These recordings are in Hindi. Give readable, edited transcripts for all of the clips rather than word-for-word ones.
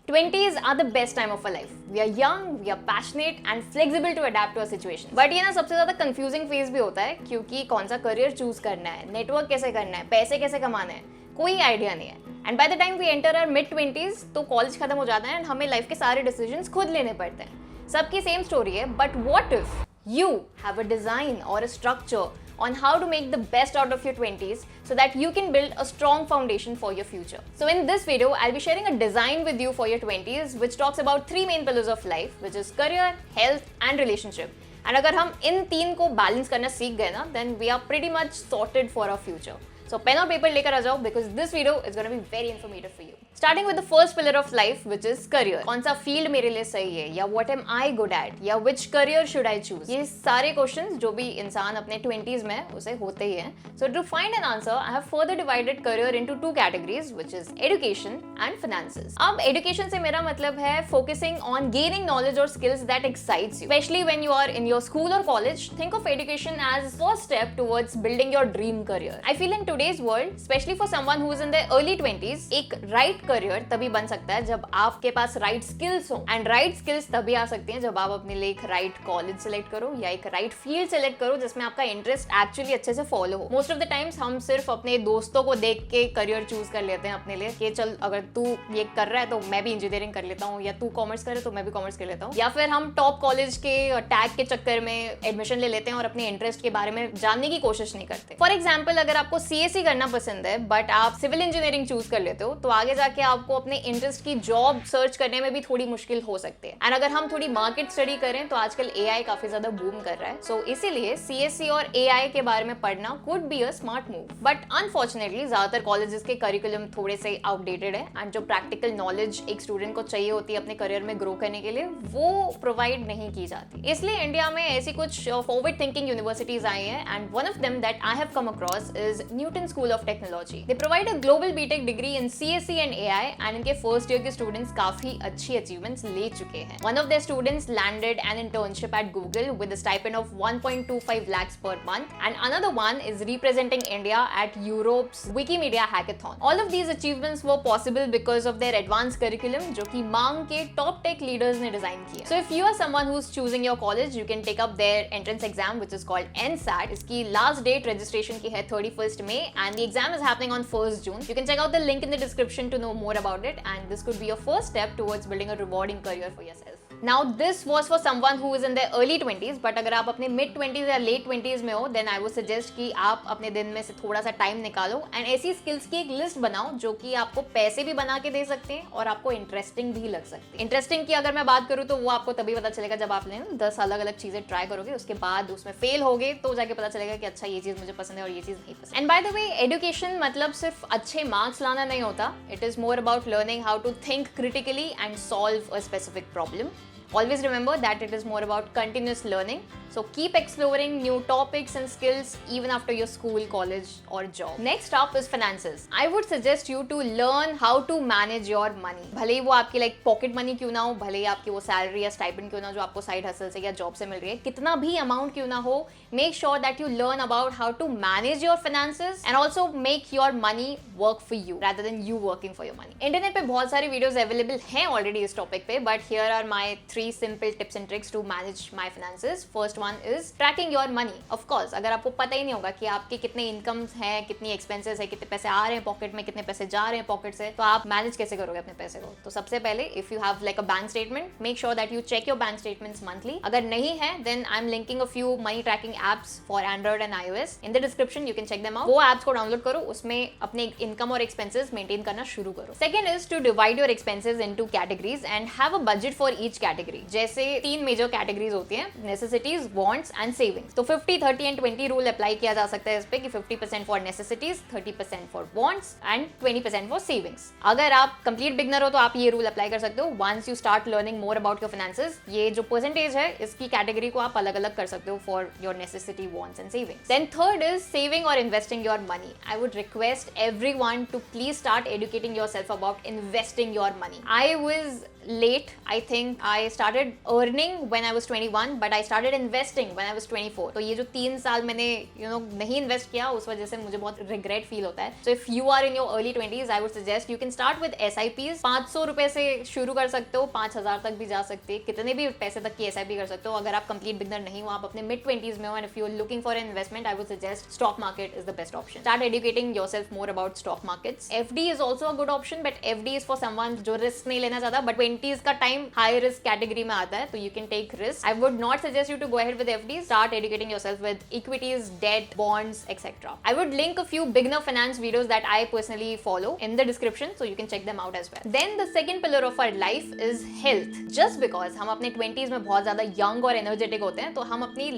20s are the best time of our life. We are young, we are passionate and flexible to adapt to our situation. But ये ना सबसे ज़्यादा confusing phase भी होता है क्योंकि कौन सा career choose करना है, network कैसे करना है, पैसे कैसे कमाना है, कोई idea नहीं है. And by the time we enter our mid-20s तो college खत्म हो जाता है and हमें life के सारे decisions खुद लेने पड़ते हैं. सबकी same story है, but what if you have a design or a structure on how to make the best out of your 20s so that you can build a strong foundation for your future. So in this video, I'll be sharing a design with you for your 20s which talks about three main pillars of life, which is career, health and relationship. And अगर हम इन तीन को balance करना सीख गए ना, then we are pretty much sorted for our future. So pen और paper लेकर आ जाओ because this video is going to be very informative for you. Starting with the first pillar of life, which is career. कौन सा field मेरे लिए सही है या what am I good at या which career should I choose? ये सारे questions जो भी इंसान अपने 20s में उसे होते ही हैं. So to find an answer, I have further divided career into two categories, which is education and finances. अब education से मेरा मतलब है focusing on gaining knowledge or skills that excites you. Especially when you are in your school or college, think of education as first step towards building your dream career. I feel in today's world, especially for someone who is in their early 20s, एक right करियर तभी बन सकता है जब आपके पास राइट स्किल्स हो एंड राइट स्किल्स तभी आ सकती हैं जब आप अपने लिए एक राइट कॉलेज सेलेक्ट करो या एक राइट फील्ड सेलेक्ट करो जिसमें आपका इंटरेस्ट एक्चुअली अच्छे से फॉलो हो. मोस्ट ऑफ द टाइम्स हम सिर्फ अपने दोस्तों को देख के करियर चूज कर लेते हैं अपने लिए कि चल अगर तू ये कर रहा है तो मैं भी इंजीनियरिंग कर लेता हूँ या तू कॉमर्स करे तो मैं भी कॉमर्स कर लेता हूँ, या फिर हम टॉप कॉलेज के टैग के चक्कर में एडमिशन ले लेते हैं और अपने इंटरेस्ट के बारे में जानने की कोशिश नहीं करते. फॉर एग्जाम्पल, अगर आपको CSE करना पसंद है बट आप सिविल इंजीनियरिंग चूज कर लेते हो तो आगे जाके आपको अपने इंटरेस्ट की जॉब सर्च करने में भी थोड़ी मुश्किल हो सकती है. एंड अगर हम थोड़ी मार्केट स्टडी करें तो आजकल AI काफी ज्यादा बूम कर रहा है. सो इसीलिए CSE और AI के बारे में पढ़ना could be a smart move. But unfortunately ज्यादातर कॉलेजेस के करिकुलम थोड़े से आउटडेटेड है एंड जो प्रैक्टिकल नॉलेज एक स्टूडेंट को चाहिए होती है अपने करियर में ग्रो करने के लिए वो प्रोवाइड नहीं की जाती. इसलिए इंडिया में ऐसी कुछ फॉरवर्ड थिंकिंग यूनिवर्सिटीज आई हैं and one of them that I have come across is Newton school of technology. They provide a global BTech degree in CSE and AI and इनके फर्स्ट ईयर के स्टूडेंट्स काफी अच्छी अचीवमेंट्स ले चुके हैं. One of their students landed an internship at Google with a stipend of 1.25 lakhs per month and another one is representing India at Europe's Wikimedia Hackathon. All of these achievements were possible because of their advanced curriculum जो कि मांग के top tech leaders ने डिजाइन किया. So if you are someone who's choosing your college, you can take up their entrance exam which is called NSAT. इसकी last date registration की है 31st May and the exam is happening on 1st June. You can check out the link in the description to know more about it and this could be your first step towards building a rewarding career for yourself. Now this was for someone who is in their early 20s, but अगर आप अपने mid 20s या late 20s में हो then I would suggest कि आप अपने दिन में से थोड़ा सा टाइम निकालो एंड ऐसी स्किल्स की एक लिस्ट बनाओ जो कि आपको पैसे भी बना के दे सकते हैं और आपको इंटरेस्टिंग भी लग सकती है. इंटरेस्टिंग की अगर मैं बात करूँ तो वो आपको तभी पता चलेगा जब आपने 10 अलग अलग चीजें ट्राई करोगे, उसके बाद उसमें फेल होगे तो जाके पता चलेगा कि अच्छा ये चीज मुझे पसंद है और ये चीज नहीं पसंद. And by the way, education मतलब सिर्फ अच्छे मार्क्स लाना नहीं होता. It is more about learning how to think critically and solve a specific problem. Always remember that it is more about continuous learning. So keep exploring new topics and skills even after your school, college or job. Next up is finances. I would suggest you to learn how to manage your money. भले ही वो आपकी like pocket money क्यों ना हो, भले ही आपकी वो salary या stipend क्यों ना हो जो आपको side hustle से या job से मिल रही है, कितना भी amount क्यों ना हो, make sure that you learn about how to manage your finances and also make your money work for you rather than you working for your money. Internet पे बहुत सारी videos available हैं already इस topic पे, but here are my 3 simple tips and tricks to manage my finances. First one is tracking your money. Of course, अगर आपको पता ही नहीं होगा कि आपके कितने इनकम्स हैं, कितनी एक्सपेंसेस है, कितने पैसे आ रहे हैं पॉकेट में, कितने पैसे जा रहे हैं पॉकेट से, तो आप मैनेज कैसे करोगे अपने पैसे को? तो सबसे पहले if you have like a bank statement, make sure that you check your bank statements monthly. अगर नहीं है then I am linking a few money tracking apps for android and iOS in the description. You can check them out. वो एप्स को डाउनलोड करो, उसमें अपने इनकम और एक्सपेंसेस मेंटेन करना शुरू करो. Second is to divide your expenses into categories and have a budget for each category. जैसे 3 मेजर कैटेगरीज होती हैं, नेसेसिटीज, वांट्स एंड सेविंग्स. तो 50 30 एंड 20 रूल अप्लाई किया जा सकता है इस पे कि 50% for necessities, 30% for wants and 20% for savings. अगर आप कंप्लीट बिगनर हो तो आप ये रूल अप्लाई कर सकते हो. Once you start learning more about your finances, ये जो परसेंटेज है इसकी कैटेगरी को आप अलग अलग कर सकते हो for your necessity, wants and savings. Then third is saving और investing your money. I would request everyone to please start educating yourself about investing your money. I was late. I think I started earning when I was 21, but I started investing when I was 24. तो ये जो 3 साल मैंने नहीं इन्वेस्ट किया, उस वजह से मुझे बहुत रिग्रेट फील होता है. So if you are in your early 20s, I would suggest you can start with SIPs. 500 रुपए से शुरू कर सकते हो, 5000 तक भी जा सकते हैं, कितने भी पैसे तक की SIP कर सकते हो. अगर आप कंप्लीट बिगनर नहीं हो, आप अपने मिड 20s में हो, and if you are looking for an investment, I would suggest stock market is the best option. Start educating yourself more about stock markets. FD is also a good option, but FD is for someone जो रिस्क नहीं लेना चाहता, but 20s का टाइम हाई रिस्क कैटेगरी में आता है, तो you can take risk. I would not suggest you to go ahead with FD. Start educating yourself with equities, debt, bonds, etc. I would link a few beginner finance videos that I personally follow in the description, so you can check them out as well. Then the second pillar of our life is health. Just because हम अपने 20s में बहुत ज्यादा young और energetic होते हैं, तो हम अपनी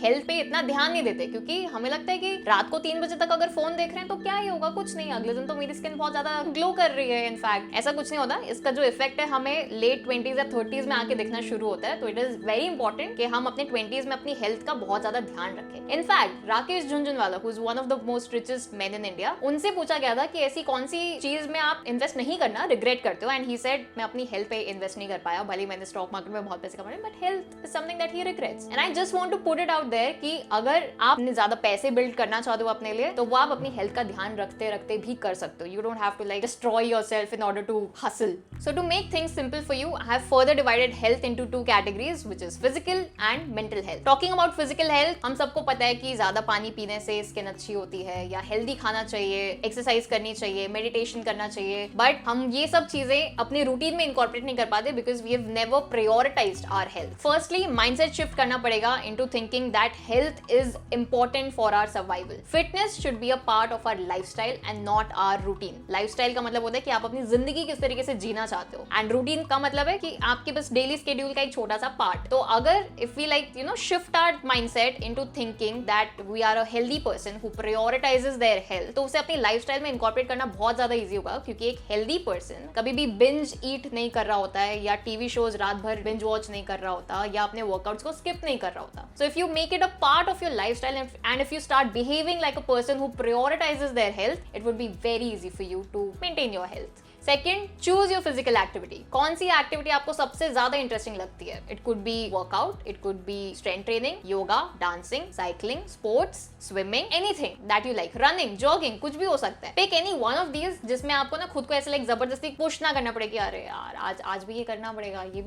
health पे इतना ध्यान नहीं देते, क्योंकि हमें लगता है कि रात को 3 बजे तक अगर फोन देख रहे हैं तो क्या ही होगा, कुछ नहीं, अगले दिन तो मेरी स्किन बहुत ज्यादा ग्लो कर रही है. इनफैक्ट ऐसा कुछ नहीं होता. इसका जो इफेक्ट है हमें लेट 20s या 30s में आके दिखना शुरू होता है. तो इट इज वेरी इंपॉर्टेंट कि हम अपने 20s में अपनी हेल्थ का बहुत ज्यादा ध्यान रखें. In fact Rakesh Jhunjhunwala, who is one of the most richest man in India, उनसे पूछा गया था कि ऐसी कौन सी चीज में आप इन्वेस्ट नहीं करना, रिग्रेट करते हो, एंड ही सेड मैं अपनी हेल्थ पे इन्वेस्ट नहीं कर पाया, भले मैंने स्टॉक मार्केट में बहुत पैसे कमाए, but health is something that he regrets. And I just want to put it out there कि अगर आप ज्यादा पैसे बिल्ड करना चाहते हो अपने लिए, तो वो आप अपनी हेल्थ का ध्यान रखते रखते भी कर सकते हो. You don't have to like destroy yourself in order to hustle. So to make things simple for you, I have further divided health into 2 categories, which is physical and mental health. Talking about physical health, हम सबको पता है कि ज्यादा पानी पीने से स्किन अच्छी होती है, या हेल्दी खाना चाहिए, एक्सरसाइज करनी चाहिए, मेडिटेशन करना चाहिए, बट हम ये सब चीजें अपने रूटीन में इनकॉर्पोरेट नहीं कर पाते because we have never prioritised our health. Firstly mindset shift करना पड़ेगा into thinking that health is important for our survival. Fitness should be a part of our lifestyle and not our routine. Lifestyle का मतलब होता है कि आप अपनी जिंदगी किस तरीके से जीना चाहते हो, एंड रूटीन का मतलब है कि आपके बस डेली स्केड्यूल का एक छोटा सा पार्ट. तो अगर if we like shift our mindset into thinking that we are a healthy person who prioritizes their health, तो उसे अपनी लाइफस्टाइल में इनकॉर्पोरेट करना बहुत ज्यादा इजी होगा. क्योंकि एक हेल्दी पर्सन कभी भी बिंज ईट नहीं कर रहा होता है, या टीवी शोज रात भर बिंज वॉच नहीं कर रहा होता, या अपने वर्कआउट्स को स्किप नहीं कर रहा होता. So if you make it a part of your lifestyle and if you start behaving like a person who prioritizes their health, it would be very easy for you to maintain your health. Second, choose your physical activity. कौन सी एक्टिविटी आपको सबसे ज्यादा इंटरेस्टिंग लगती है? It could be workout, it could be strength training, yoga, dancing, cycling, sports, swimming, anything that you like, running, jogging, कुछ भी हो सकता है. Pick any one of these जिसमें आपको ना खुद को ऐसे लाइक जबरदस्ती पुश ना करना पड़े कि अरे यार आज भी ये करना पड़ेगा, ये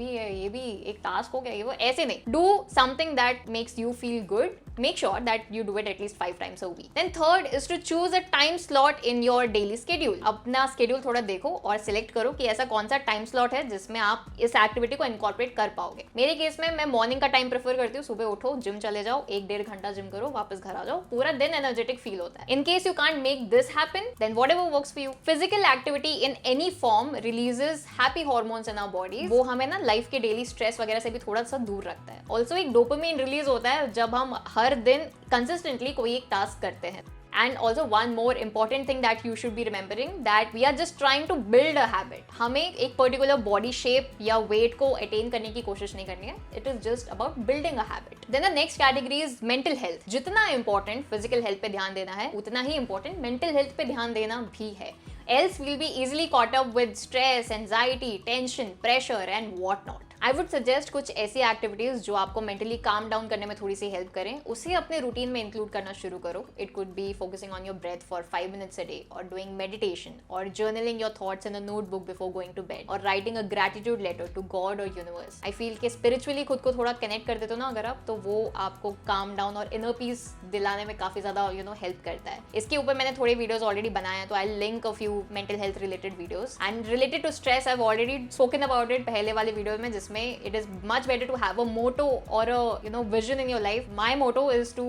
भी एक टास्क हो गया, ये वो, ऐसे नहीं. Do something that makes you feel good. Make sure that you do it at least 5 times a week. Then third is to choose a time slot in your daily schedule. अपना schedule थोड़ा देखो और select करो कि ऐसा कौन सा time slot है जिसमें आप इस activity को incorporate कर पाओगे. मेरे केस में मैं morning का time prefer करती हूँ. सुबह उठो, gym चले जाओ, 1-1.5 घंटा gym करो, वापस घर आ जाओ, पूरा दिन energetic feel होता है. In case you can't make this happen, then whatever works for you. Physical activity in any form releases happy hormones in our bodies. वो हमें ना life के daily stress वगैरह से भी थोड़ा सा दूर रखता है. Also एक dopamine release होता है जब हम हर दिन कंसिस्टेंटली कोई एक टास्क करते हैं. And also one more important thing that you should be remembering that we are just trying to build a habit. हमें एक particular body shape या weight को attain करने की कोशिश नहीं करनी है. It is just about building a habit. Then the next category is mental health. जितना important physical health पे ध्यान देना है, उतना ही important mental health पे ध्यान देना भी है. Else we'll be easily caught up with stress, anxiety, tension, pressure and what not. I would suggest कुछ ऐसी एक्टिविटीज जो आपको मेंटली काम डाउन करने में थोड़ी सी हेल्प करें, उसे अपने रूटीन में इंक्लूड करना शुरू करो. It could be focusing on your breath for 5 minutes a day, और डूइंग मेडिटेशन, और journaling your thoughts in a notebook before going to bed, और writing a gratitude letter to God और यूनिवर्स. आई फील कि स्पिरिचुअली खुद को थोड़ा कनेक्ट कर देते हो ना अगर आप, तो वो आपको काम डाउन और इनर पीस दिलाने में काफी ज्यादा हेल्प करता है. इसके ऊपर मैंने थोड़े वीडियोस ऑलरेडी बनाए हैं, तो I link a few mental health related videos. And related to stress I have already spoken about it पहले वाले वीडियो में, जिसमें it is much better to have a motto or a vision in your life. My motto is to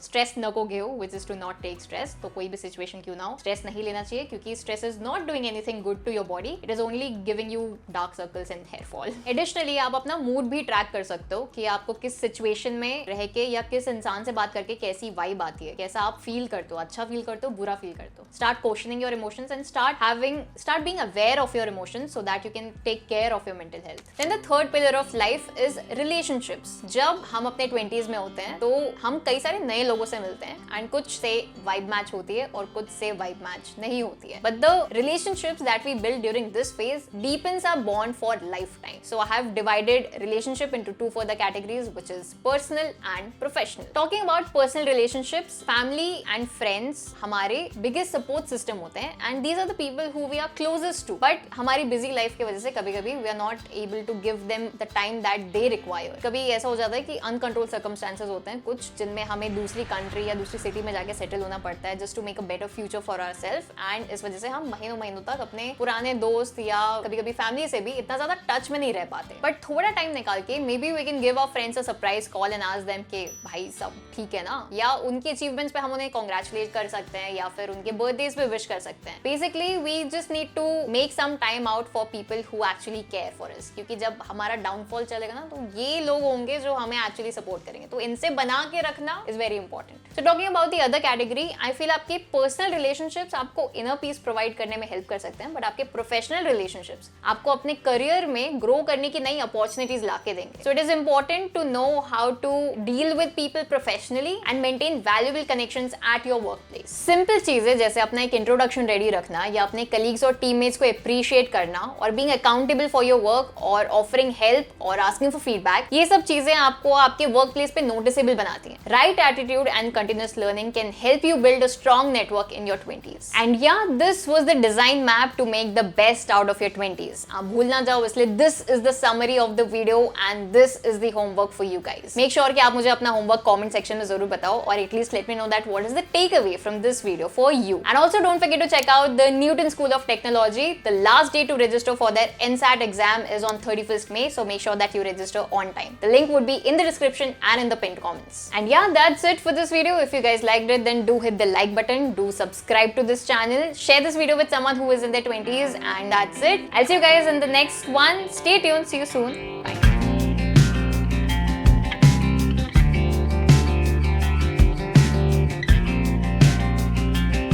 stress नको घेओ, which is to not take stress. तो कोई भी situation क्यों ना हो, stress नहीं लेना चाहिए, क्योंकि stress is not doing anything good to your body. It is only giving you dark circles and hair fall. Additionally, आप अपना mood भी track कर सकते हो कि आपको किस situation में रह के या किस इंसान से बात करके कैसी vibe आती है, कैसा आप feel करते हो, अच्छा feel करते हो, बुरा feel करते हो. Start questioning your emotions and start being aware of your emotions so that you can take care of your mental health. Then the third pillar of life is relationships. जब हम अपने 20s में होते हैं तो हम कई सारे नए लोगों से मिलते हैं and कुछ से vibe match होती है और कुछ से vibe match नहीं होती है. But the relationships that we build during this phase deepens our bond for lifetime. So I have divided relationship into two further categories, which is personal and professional. Talking about personal relationships, family and friends हमारे biggest support system होते हैं and these are the people who we are closest to. But हमारी busy life की वजह से कभी-कभी we are not able to give them the time that they require. कभी ऐसा हो जाता है कि uncontrolled circumstances होते हैं कुछ जिनमें हमें दूसरी country या दूसरी city में जाके settle होना पड़ता है just to make a better future for ourselves and इस वजह से हम महीनों तक अपने पुराने दोस्त या कभी-कभी family से भी इतना ज़्यादा touch में नहीं रह पाते. But थोड़ा time निकाल के maybe we can give our friends a surprise call and ask them कि भाई सब ठीक है ना, या उनके achievements पे हम उन्हें congratulate कर सकते हैं या फिर उनके birthdays पे wish कर सकते हैं. Basically we just need to make some time out for people who actually care for us, क्योंकि जब हमारा डाउनफॉल चलेगा ना तो ये लोग होंगे जो हमें एक्चुअली सपोर्ट करेंगे, तो इनसे बना के रखना is very important. So talking about the other category, I feel आपके पर्सनल रिलेशनशिप्स आपको इनर पीस प्रोवाइड करने में हेल्प कर सकते हैं, बट आपके प्रोफेशनल रिलेशनशिप्स आपको अपने करियर में ग्रो करने की नई अपॉर्चुनिटीज ला के देंगे. So it is important to know how to deal with people professionally and maintain valuable connections at your work place. Simple चीजें जैसे अपना एक इंट्रोडक्शन रेडी रखना या अपने कलीग्स और टीममेट्स को अप्रिशिएट करना और being accountable for your work और ऑफरिंग हेल्प और आस्किंग फॉर फीडबैक, ये सब चीजें आपको आपके वर्क प्लेस पे नोटिसेबल बनाती हैं. Right attitude and continuous learning can help you build a strong network in your 20s. And yeah this was the design map to make the best out of your 20s. आप भूल ना जाओ, इसलिए this is the summary of the video and this is the homework for you guys. Make sure कि आप मुझे अपना होमवर्क कमेंट सेक्शन में जरूर बताओ और at least let me know that what is the take away from this video for you. And also don't forget to check out the Newton school of technology. The last day to register for their NSAT exam is on 31st May, so make sure that you register on time. The link would be in the description and in the pinned comments. And yeah, that's it for this video. If you guys liked it, then do hit the like button, do subscribe to this channel, share this video with someone who is in their 20s, and that's it. I'll see you guys in the next one. Stay tuned. See you soon. Bye.